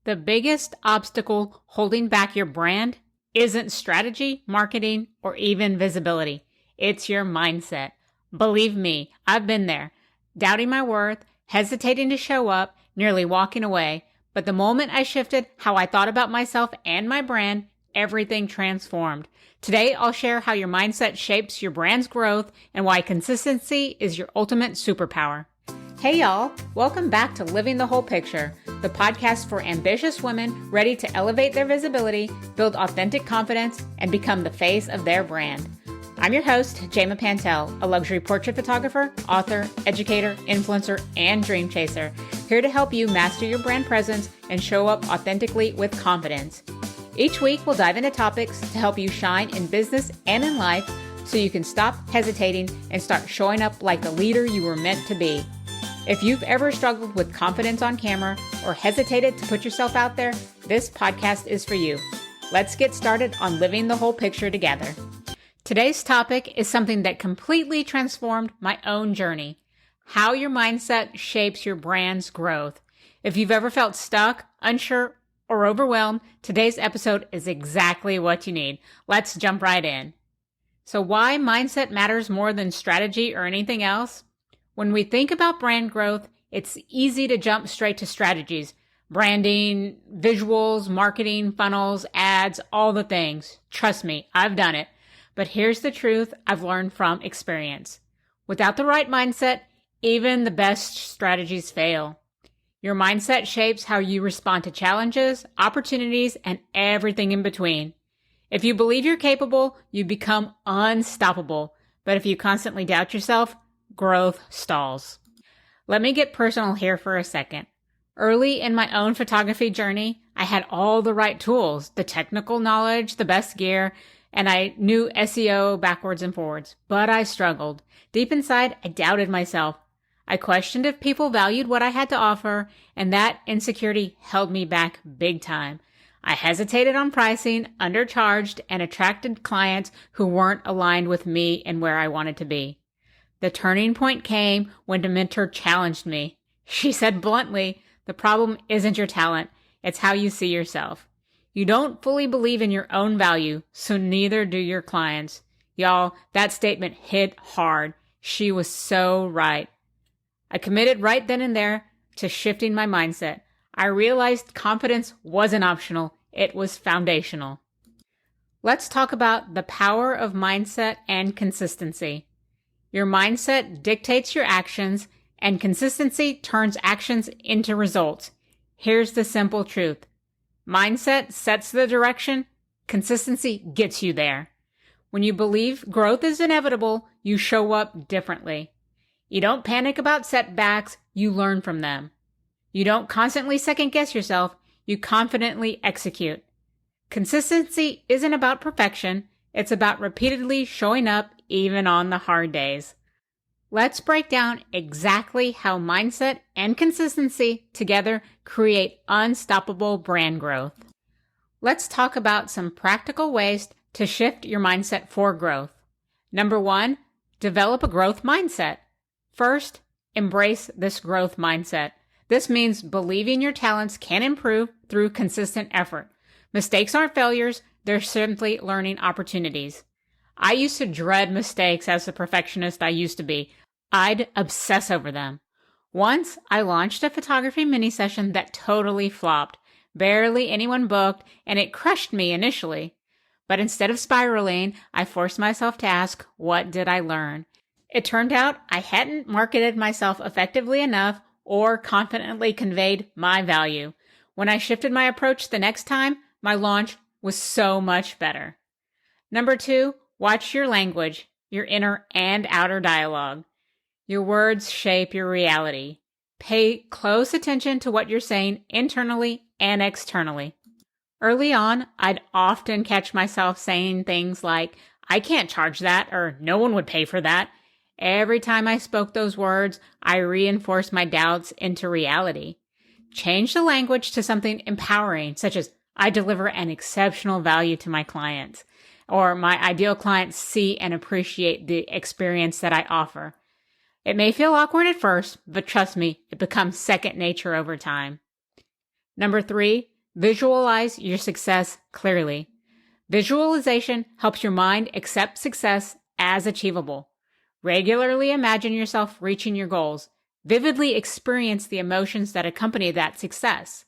The biggest obstacle holding back your brand isn't strategy, marketing, or even visibility. It's your mindset. Believe me, I've been there. Doubting my worth, hesitating to show up, nearly walking away. But the moment I shifted how I thought about myself and my brand, everything transformed. Today, I'll share how your mindset shapes your brand's growth and why consistency is your ultimate superpower. Hey y'all, welcome back to Living the Whole Picture, the podcast for ambitious women ready to elevate their visibility, build authentic confidence, and become the face of their brand. I'm your host, Jama Pantel, a luxury portrait photographer, author, educator, influencer, and dream chaser, here to help you master your brand presence and show up authentically with confidence. Each week, we'll dive into topics to help you shine in business and in life so you can stop hesitating and start showing up like the leader you were meant to be. If you've ever struggled with confidence on camera or hesitated to put yourself out there, this podcast is for you. Let's get started on living the whole picture together. Today's topic is something that completely transformed my own journey: how your mindset shapes your brand's growth. If you've ever felt stuck, unsure, or overwhelmed, today's episode is exactly what you need. Let's jump right in. So why mindset matters more than strategy or anything else? When we think about brand growth, it's easy to jump straight to strategies, branding, visuals, marketing, funnels, ads, all the things. Trust me, I've done it. But here's the truth I've learned from experience. Without the right mindset, even the best strategies fail. Your mindset shapes how you respond to challenges, opportunities, and everything in between. If you believe you're capable, you become unstoppable. But if you constantly doubt yourself, growth stalls. Let me get personal here for a second. Early in my own photography journey, I had all the right tools, the technical knowledge, the best gear, and I knew SEO backwards and forwards. But I struggled. Deep inside, I doubted myself. I questioned if people valued what I had to offer, and that insecurity held me back big time. I hesitated on pricing, undercharged, and attracted clients who weren't aligned with me and where I wanted to be. The turning point came when a mentor challenged me. She said bluntly, "The problem isn't your talent, it's how you see yourself. You don't fully believe in your own value, so neither do your clients." Y'all, that statement hit hard. She was so right. I committed right then and there to shifting my mindset. I realized confidence wasn't optional, it was foundational. Let's talk about the power of mindset and consistency. Your mindset dictates your actions, and consistency turns actions into results. Here's the simple truth. Mindset sets the direction, consistency gets you there. When you believe growth is inevitable, you show up differently. You don't panic about setbacks, you learn from them. You don't constantly second-guess yourself, you confidently execute. Consistency isn't about perfection, it's about repeatedly showing up even on the hard days. Let's break down exactly how mindset and consistency together create unstoppable brand growth. Let's talk about some practical ways to shift your mindset for growth. Number 1, develop a growth mindset. First, embrace this growth mindset. This means believing your talents can improve through consistent effort. Mistakes aren't failures, they're simply learning opportunities. I used to dread mistakes as the perfectionist I used to be. I'd obsess over them. Once, I launched a photography mini session that totally flopped. Barely anyone booked, and it crushed me initially. But instead of spiraling, I forced myself to ask, what did I learn? It turned out I hadn't marketed myself effectively enough or confidently conveyed my value. When I shifted my approach the next time, my launch was so much better. Number 2, watch your language, your inner and outer dialogue. Your words shape your reality. Pay close attention to what you're saying internally and externally. Early on, I'd often catch myself saying things like, "I can't charge that," or "No one would pay for that." Every time I spoke those words, I reinforced my doubts into reality. Change the language to something empowering, such as, "I deliver an exceptional value to my clients," or "My ideal clients see and appreciate the experience that I offer." It may feel awkward at first, but trust me, it becomes second nature over time. Number 3, Visualize your success clearly. Visualization helps your mind accept success as achievable. Regularly imagine yourself reaching your goals. Vividly experience the emotions that accompany that success.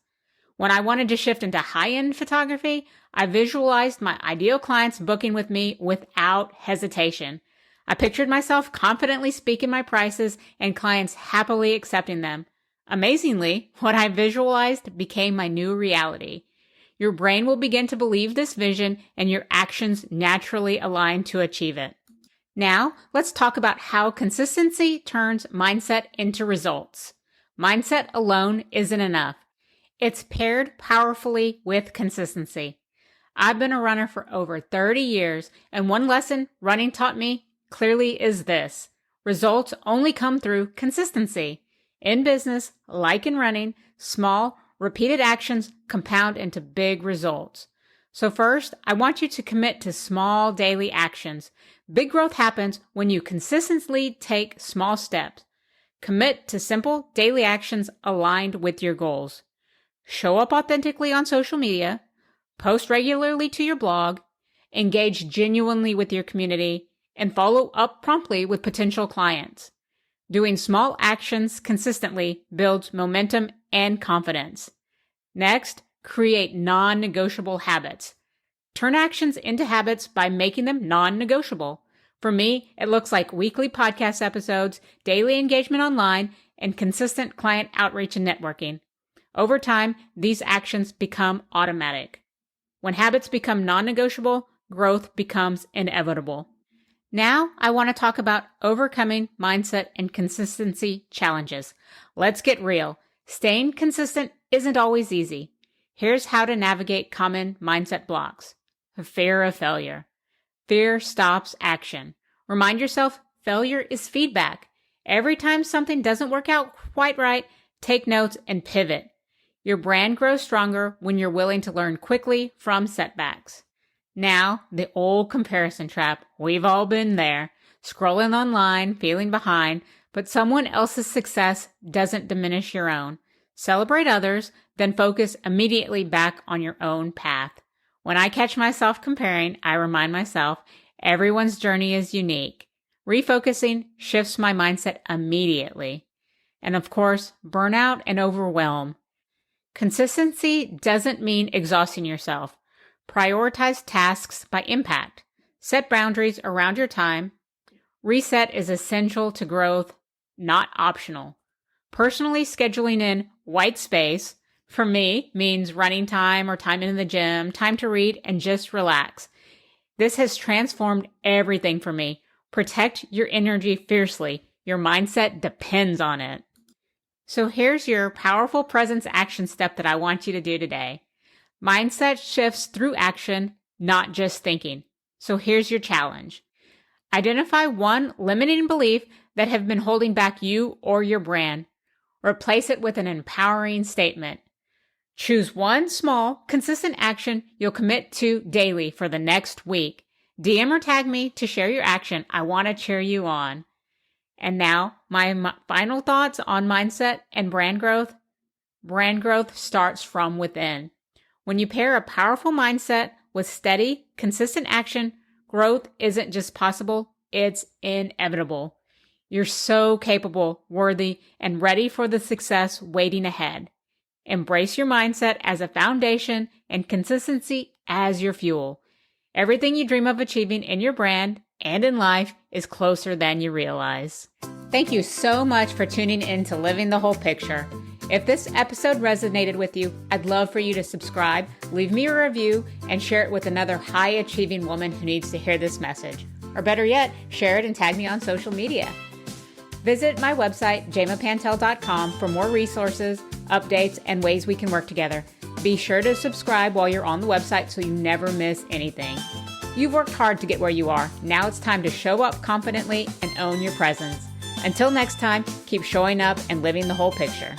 When I wanted to shift into high-end photography, I visualized my ideal clients booking with me without hesitation. I pictured myself confidently speaking my prices and clients happily accepting them. Amazingly, what I visualized became my new reality. Your brain will begin to believe this vision and your actions naturally align to achieve it. Now, let's talk about how consistency turns mindset into results. Mindset alone isn't enough. It's paired powerfully with consistency. I've been a runner for over 30 years, and one lesson running taught me clearly is this: results only come through consistency. In business, like in running, small, repeated actions compound into big results. So first, I want you to commit to small daily actions. Big growth happens when you consistently take small steps. Commit to simple daily actions aligned with your goals. Show up authentically on social media, post regularly to your blog, engage genuinely with your community, and follow up promptly with potential clients. Doing small actions consistently builds momentum and confidence. Next, create non-negotiable habits. Turn actions into habits by making them non-negotiable. For me, it looks like weekly podcast episodes, daily engagement online, and consistent client outreach and networking. Over time, these actions become automatic. When habits become non-negotiable, growth becomes inevitable. Now, I want to talk about overcoming mindset and consistency challenges. Let's get real. Staying consistent isn't always easy. Here's how to navigate common mindset blocks. Fear of failure. Fear stops action. Remind yourself, failure is feedback. Every time something doesn't work out quite right, take notes and pivot. Your brand grows stronger when you're willing to learn quickly from setbacks. Now, the old comparison trap. We've all been there. Scrolling online, feeling behind, but someone else's success doesn't diminish your own. Celebrate others, then focus immediately back on your own path. When I catch myself comparing, I remind myself everyone's journey is unique. Refocusing shifts my mindset immediately. And of course, burnout and overwhelm. Consistency doesn't mean exhausting yourself. Prioritize tasks by impact. Set boundaries around your time. Reset is essential to growth, not optional. Personally, scheduling in white space for me means running time or time in the gym, time to read, and just relax. This has transformed everything for me. Protect your energy fiercely. Your mindset depends on it. So here's your powerful presence action step that I want you to do today. Mindset shifts through action, not just thinking. So here's your challenge. Identify one limiting belief that have been holding back you or your brand. Replace it with an empowering statement. Choose one small, consistent action you'll commit to daily for the next week. DM or tag me to share your action. I want to cheer you on. And now, my final thoughts on mindset and brand growth. Brand growth starts from within. When you pair a powerful mindset with steady, consistent action, growth isn't just possible, it's inevitable. You're so capable, worthy, and ready for the success waiting ahead. Embrace your mindset as a foundation and consistency as your fuel. Everything you dream of achieving in your brand and in life is closer than you realize. Thank you so much for tuning in to Living the Whole Picture. If this episode resonated with you, I'd love for you to subscribe, leave me a review, and share it with another high-achieving woman who needs to hear this message. Or better yet, share it and tag me on social media. Visit my website, jamapantel.com, for more resources, updates, and ways we can work together. Be sure to subscribe while you're on the website so you never miss anything. You've worked hard to get where you are. Now it's time to show up confidently and own your presence. Until next time, keep showing up and living the whole picture.